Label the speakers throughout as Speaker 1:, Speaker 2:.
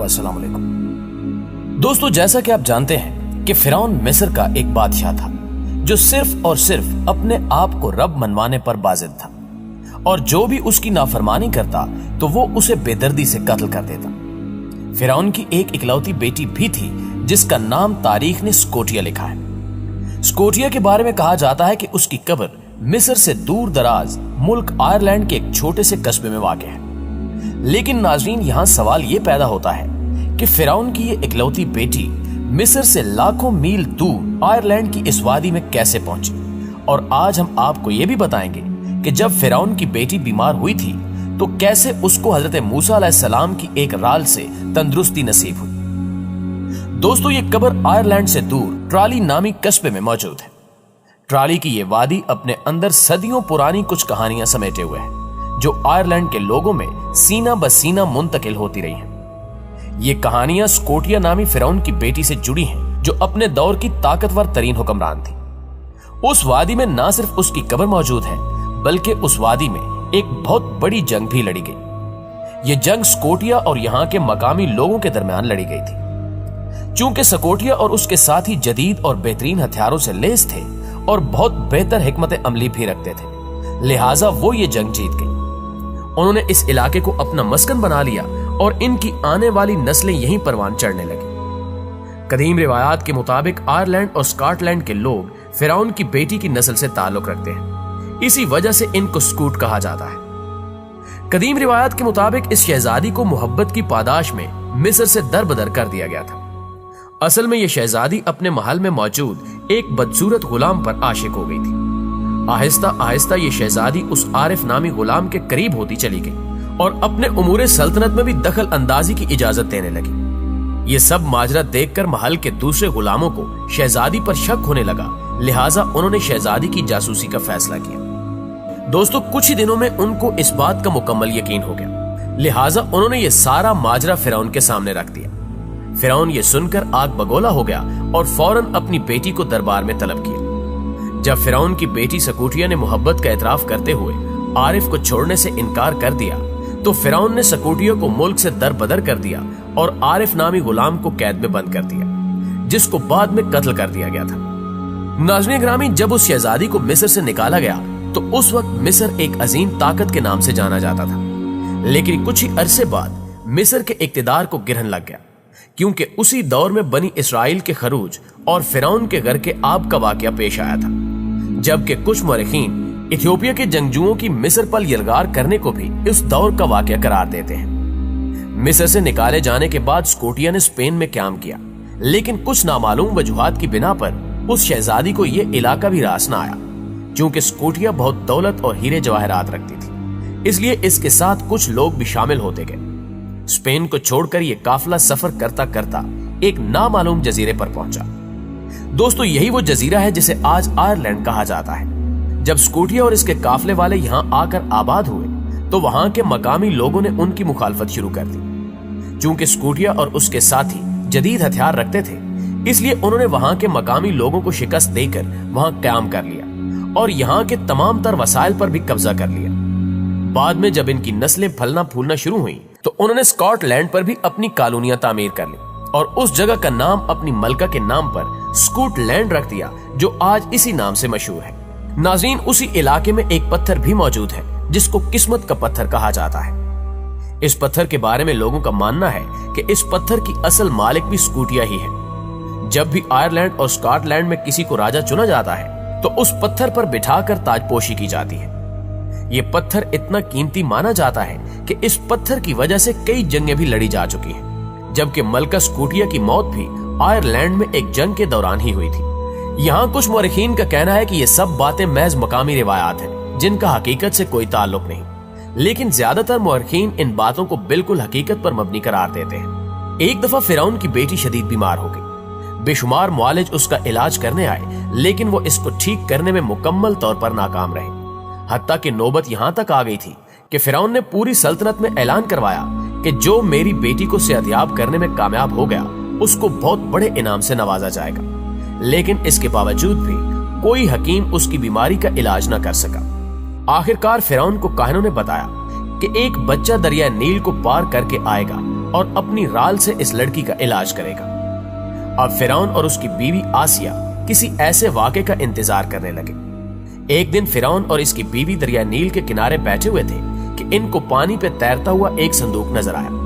Speaker 1: अस्सलाम वालेकुम। दोस्तों, जैसा कि आप जानते हैं कि फिरौन मिस्र का एक बादशाह था जो सिर्फ और सिर्फ अपने आप को रब मनवाने पर बाजिद था, और जो भी उसकी नाफरमानी करता तो वो उसे बेदर्दी से कत्ल कर देता। फिरौन की एक इकलौती बेटी भी थी जिसका नाम तारीख ने स्कोटिया लिखा है। स्कोटिया के बारे में कहा जाता है कि उसकी कब्र मिस्र से दूर दराज मुल्क आयरलैंड के एक छोटे से कस्बे में वाक़ है। लेकिन नाज़रीन, यहां सवाल ये पैदा होता है कि फिरौन की ये इकलौती बेटी मिस्र से लाखों मील दूर आयरलैंड की इस वादी में कैसे पहुंची। और आज हम आपको ये भी बताएंगे कि जब फिरौन की बेटी बीमार हुई थी तो कैसे उसको हजरत मूसा अलैहिस्सलाम की एक राल से तंदुरुस्ती नसीब हुई। दोस्तों, ये कब्र आयरलैंड से दूर ट्राली नामी कस्बे में मौजूद है। ट्राली की ये वादी अपने अंदर सदियों पुरानी कुछ कहानियां समेटे हुए है जो आयरलैंड के लोगों में सीना बसीना मुंतकिल होती रही हैं। ये कहानियां स्कोटिया नामी फिरौन की बेटी से जुड़ी हैं जो अपने दौर की ताकतवर तरीन हुक्मरान थी। उस वादी में ना सिर्फ उसकी कब्र मौजूद है बल्कि उस वादी में एक बहुत बड़ी जंग भी लड़ी गई। ये जंग स्कोटिया और यहाँ के मकामी लोगों के दरमियान लड़ी गई थी। चूंकि स्कोटिया और उसके साथी जदीद और बेहतरीन हथियारों से लैस थे और बहुत बेहतर हिकमत अमली भी रखते थे, लिहाजा वो ये जंग जीत गई। उन्होंने इस इलाके को अपना मस्कन बना लिया और इनकी आने वाली नस्लें यहीं परवान चढ़ने लगी। कदीम रिवायात के मुताबिक आयरलैंड और स्कॉटलैंड के लोग फिरौन की बेटी की नस्ल से ताल्लुक रखते हैं, इसी वजह से इनको स्कूट कहा जाता है। कदीम रिवायात के मुताबिक इस शहजादी को मोहब्बत की पादाश में मिस्र से दरबदर कर दिया गया था। असल में यह शहजादी अपने महल में मौजूद एक बदसूरत गुलाम पर आशिक हो गई थी। आहिस्ता आहिस्ता ये शहजादी उस आरिफ नामी गुलाम के करीब होती चली गई और अपने उमूरे सल्तनत में भी दखल अंदाजी की इजाजत देने लगी। ये सब माजरा देखकर महल के दूसरे गुलामों को शहजादी पर शक होने लगा, लिहाजा उन्होंने शहजादी की जासूसी का फैसला किया। दोस्तों, कुछ ही दिनों में उनको इस बात का मुकम्मल यकीन हो गया, लिहाजा उन्होंने ये सारा माजरा फिरौन के सामने रख दिया। फिरौन ये सुनकर आग बगोला हो गया और फौरन अपनी बेटी को दरबार में तलब किया। जब फिरौन की बेटी स्कोटिया ने मोहब्बत का एतराफ करते हुए आरिफ को छोड़ने से इनकार कर दिया तो फिरौन ने स्कोटिया को मुल्क से दरबदर कर दिया और आरिफ नामी गुलाम को कैद में बंद कर दिया, जिसको बाद में कत्ल कर दिया गया था। नाज़रीन ग्रामी, जब उस शहजादी को मिस्र से निकाला गया तो उस वक्त मिस्र एक अजीम ताकत के नाम से जाना जाता था। लेकिन कुछ ही अरसे बाद मिस्र के इक्तिदार को गिरहन लग गया, क्योंकि उसी दौर में बनी इसराइल के खरूज और फिरौन के घर के आब का वाकया पेश आया था। जबकि कुछ मौरखीन इथियोपिया के जंगजुओं की मिस्र पर यलगार करने को भी इस दौर का वाकया करार देते हैं। मिस्र से निकाले जाने के बाद स्कोटिया ने स्पेन में क्याम किया, लेकिन कुछ नामालूम वजूहात की बिना पर उस शहजादी को यह इलाका भी रास न आया। क्योंकि स्कोटिया बहुत दौलत और हीरे जवाहरात रखती थी, इसलिए इसके साथ कुछ लोग भी शामिल होते गए। स्पेन को छोड़कर यह काफिला सफर करता करता एक नामालूम जजीरे पर पहुंचा। दोस्तों, यही वो जजीरा है जिसे आज आयरलैंड कहा जाता है। जब स्कोटिया और इसके काफिले वाले यहां आकर आबाद हुए तो वहां के मकामी लोगों ने उनकी मुखालफत शुरू कर दी। चूंकि स्कोटिया और उसके साथी जदीद हथियार रखते थे, इसलिए उन्होंने वहां के मकामी लोगों को शिकस्त देकर वहां क्याम कर लिया और यहाँ के तमाम तर वसाइल पर भी कब्जा कर लिया। बाद में जब इनकी नस्लें फलना फूलना शुरू हुई तो उन्होंने स्कॉटलैंड पर भी अपनी कॉलोनियां तामीर कर ली और उस जगह का नाम अपनी मलका के नाम पर स्कॉटलैंड रख दिया, जो आज इसी नाम से मशहूर है। नाज़रीन, उसी इलाके में एक पत्थर भी मौजूद है जिसको किस्मत का पत्थर कहा जाता है। इस पत्थर के बारे में लोगों का मानना है कि इस पत्थर की असल मालिक भी स्कोटिया ही है। जब भी आयरलैंड और स्कॉटलैंड में किसी को राजा चुना जाता है तो उस पत्थर पर बिठाकर ताजपोशी की जाती है। ये पत्थर इतना कीमती माना जाता है कि इस पत्थर की वजह से कई जंगें भी लड़ी जा चुकी हैं, जबकि मलका स्कोटिया की मौत भी आयरलैंड में एक जंग के दौरान ही हुई थी। यहाँ कुछ मौरखीन का कहना है कि ये सब बातें महज मकामी रिवायात हैं जिनका हकीकत से कोई ताल्लुक नहीं, लेकिन ज्यादातर मौरखीन इन बातों को बिल्कुल हकीकत पर मबनी करार देते हैं। एक दफा फिरौन की बेटी शदीद बीमार हो गई। बेशुमार मुआलिज उसका इलाज करने आए, लेकिन वो इसको ठीक करने में मुकम्मल तौर पर नाकाम रहे। हत्ता कि नौबत यहां तक आ गई थी कि फिरौन ने पूरी सल्तनत में ऐलान करवाया कि जो मेरी बेटी को सेहतयाब करने में कामयाब हो गया उसको बहुत बड़े इनाम से नवाजा जाएगा। लेकिन इसके बावजूद भी कोई हकीम उसकी बीमारी का इलाज न कर सका। आखिरकार फिरौन को काहिनों ने बताया कि एक बच्चा दरिया नील को पार करके आएगा और अपनी राल से इस लड़की का इलाज करेगा। अब फिरौन और उसकी बीवी आसिया किसी ऐसे वाक़े का इंतजार करने लगे। एक दिन फिरौन और इसकी बीवी दरिया नील के किनारे बैठे हुए थे कि इनको पानी पे तैरता हुआ एक संदूक नजर आया।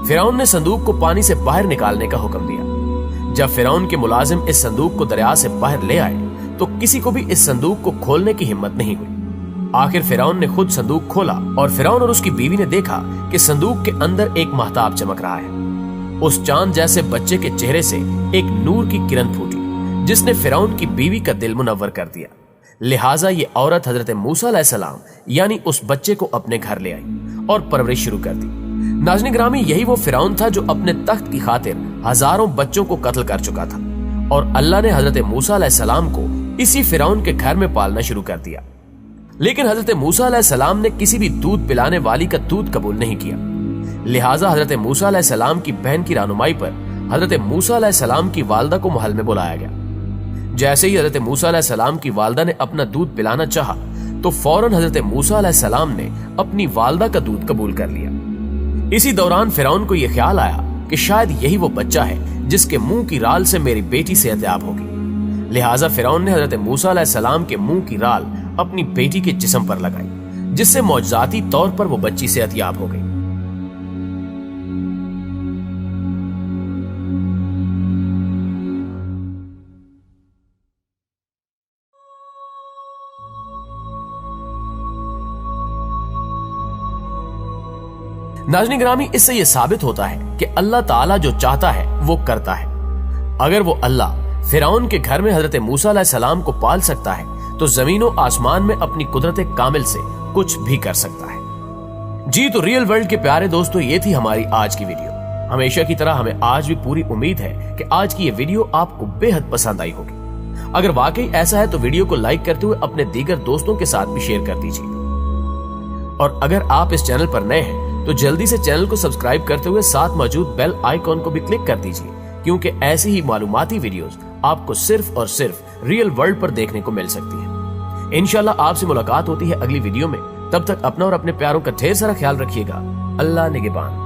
Speaker 1: फिरौन ने संदूक को पानी से बाहर निकालने का हुक्म दिया। जब फिरौन के मुलाजिम इस संदूक को दरिया से बाहर ले आए तो किसी को भी इस संदूक को खोलने की हिम्मत नहीं हुई। आखिर फिरौन ने खुद संदूक खोला और फिरौन और उसकी बीवी ने देखा कि संदूक के अंदर एक महताब चमक रहा है। उस चांद जैसे बच्चे के चेहरे से एक नूर की किरण फूटी जिसने फिरौन की बीवी का दिल मुनव्वर कर दिया। लिहाजा ये औरत हजरत मूसा अलैहिस्सलाम यानी उस बच्चे को अपने घर ले आई और परवरिश शुरू कर दी। नाज़रीन ग्रामी, यही वो फिरौन था जो अपने तख्त की खातिर हजारों बच्चों को कत्ल कर चुका था और अल्लाह ने हजरत मूसा अलैहिस्सलाम को इसी फिरौन के घर में पालना शुरू कर दिया। लेकिन हजरत मूसा अलैहिस्सलाम ने किसी भी दूध पिलाने वाली का दूध कबूल नहीं किया। लिहाजा हजरत मूसा अलैहिस्सलाम की बहन की रहनुमाई पर हजरत मूसा अलैहिस्सलाम की वालदा को महल में बुलाया गया। जैसे ही हजरत मूसा अलैहिस्सलाम की वालदा ने अपना दूध पिलाना चाहा तो फौरन हजरत मूसा अलैहिस्सलाम ने अपनी वालदा का दूध कबूल कर लिया। इसी दौरान फिरौन को यह ख्याल आया कि शायद यही वो बच्चा है जिसके मुंह की राल से मेरी बेटी सेहतयाब होगी। लिहाजा फिरौन ने हजरत मूसा अलैहिस्सलाम के मुंह की राल अपनी बेटी के जिस्म पर लगाई, जिससे मौजज़ाती तौर पर वो बच्ची सेहतयाब हो गई। नाज़रीन ग्रामी, इससे यह साबित होता है कि अल्लाह ताला जो चाहता है वो करता है। अगर वो अल्लाह फिरौन के घर में हजरत मूसा अलैहिस्सलाम को पाल सकता है तो जमीनों आसमान में अपनी कुदरत कामिल से कुछ भी कर सकता है। जी तो रियल वर्ल्ड के प्यारे दोस्तों, ये थी हमारी आज की वीडियो। हमेशा की तरह हमें आज भी पूरी उम्मीद है कि आज की ये वीडियो आपको बेहद पसंद आई होगी। अगर वाकई ऐसा है तो वीडियो को लाइक करते हुए अपने दीगर दोस्तों के साथ भी शेयर कर दीजिए। और अगर आप इस चैनल पर नए हैं तो जल्दी से चैनल को सब्सक्राइब करते हुए साथ मौजूद बेल आइकॉन को भी क्लिक कर दीजिए, क्योंकि ऐसी ही मालूमाती वीडियोस आपको सिर्फ और सिर्फ रियल वर्ल्ड पर देखने को मिल सकती है। इंशाल्लाह आपसे मुलाकात होती है अगली वीडियो में। तब तक अपना और अपने प्यारों का ढेर सारा ख्याल रखिएगा। अल्लाह निगहबान।